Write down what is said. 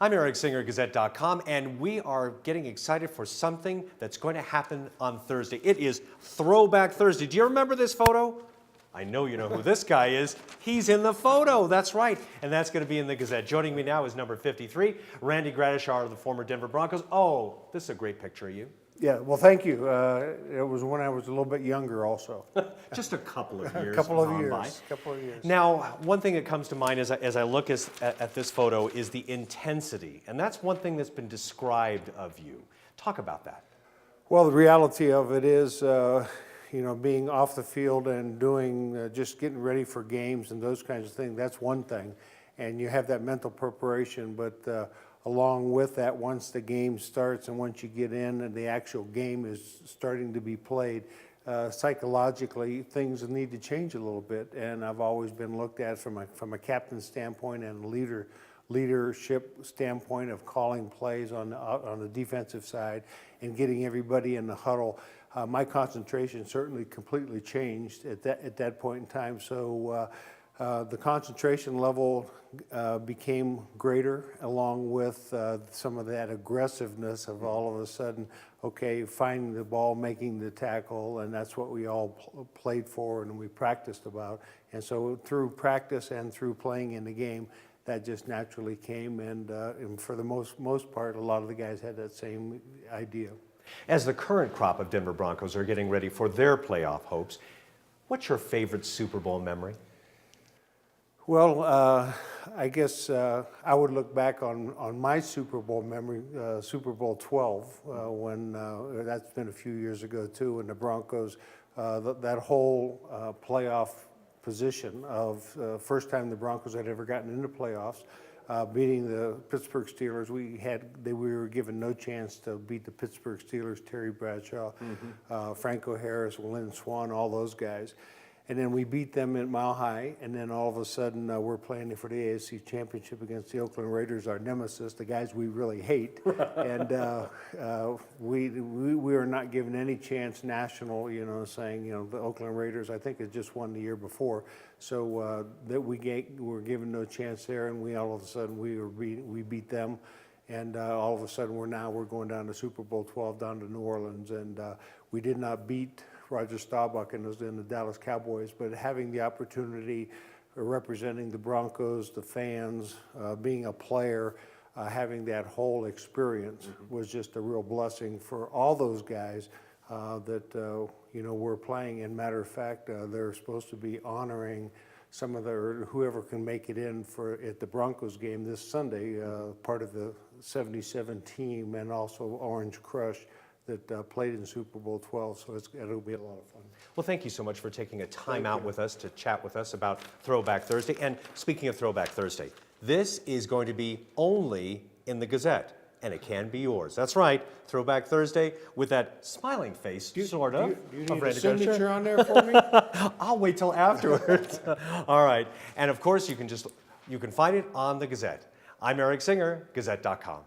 I'm Eric Singer, Gazette.com, and we are getting excited for something that's going to happen on Thursday. It is Throwback Thursday. Do you remember this photo? I know you know who this guy is. He's in the photo, that's right. And that's going to be in the Gazette. Joining me now is number 53, Randy Gradishar of the former Denver Broncos. Oh, this is a great picture of you. Yeah, well, thank you. It was when I was a little bit younger also. Just a couple of years. A couple of years. Now, one thing that comes to mind as I look at this photo is the intensity. And that's one thing that's been described of you. Talk about that. Well, the reality of it is, being off the field and doing, just getting ready for games and those kinds of things, that's one thing. And you have that mental preparation, but along with that, once the game starts and once you get in and the actual game is starting to be played, psychologically things need to change a little bit. And I've always been looked at from a captain standpoint and leadership standpoint of calling plays on the defensive side and getting everybody in the huddle. My concentration certainly completely changed at that point in time. So the concentration level became greater, along with some of that aggressiveness of all of a sudden, okay, finding the ball, making the tackle, and that's what we all played for and we practiced about. And so through practice and through playing in the game, that just naturally came, and for the most part, a lot of the guys had that same idea. As the current crop of Denver Broncos are getting ready for their playoff hopes, what's your favorite Super Bowl memory? Well, I guess I would look back on my Super Bowl memory, Super Bowl 12, when that's been a few years ago too, and the Broncos, that whole playoff position of first time the Broncos had ever gotten into playoffs, beating the Pittsburgh Steelers. We were given no chance to beat the Pittsburgh Steelers, Terry Bradshaw, Franco Harris, Lynn Swann, all those guys. And then we beat them at Mile High, and then all of a sudden we're playing for the AFC Championship against the Oakland Raiders, our nemesis, the guys we really hate. And we were not given any chance national, saying, the Oakland Raiders, I think, had just won the year before. So that we were given no chance there, and all of a sudden we beat them. And all of a sudden we're going down to Super Bowl 12 down to New Orleans, and we did not beat Roger Staubach and the Dallas Cowboys, but having the opportunity representing the Broncos, the fans, being a player, having that whole experience was just a real blessing for all those guys that were playing. And matter of fact, they're supposed to be honoring some of whoever can make it in at the Broncos game this Sunday, part of the 77 team, and also Orange Crush that played in Super Bowl 12, so it'll be a lot of fun. Well, thank you so much for taking a time out with us to chat with us about Throwback Thursday. And speaking of Throwback Thursday, this is going to be only in the Gazette, and it can be yours. That's right, Throwback Thursday with that smiling face, sort of. Do you need a signature on there for me? I'll wait till afterwards. All right, and of course you can find it on the Gazette. I'm Eric Singer, Gazette.com.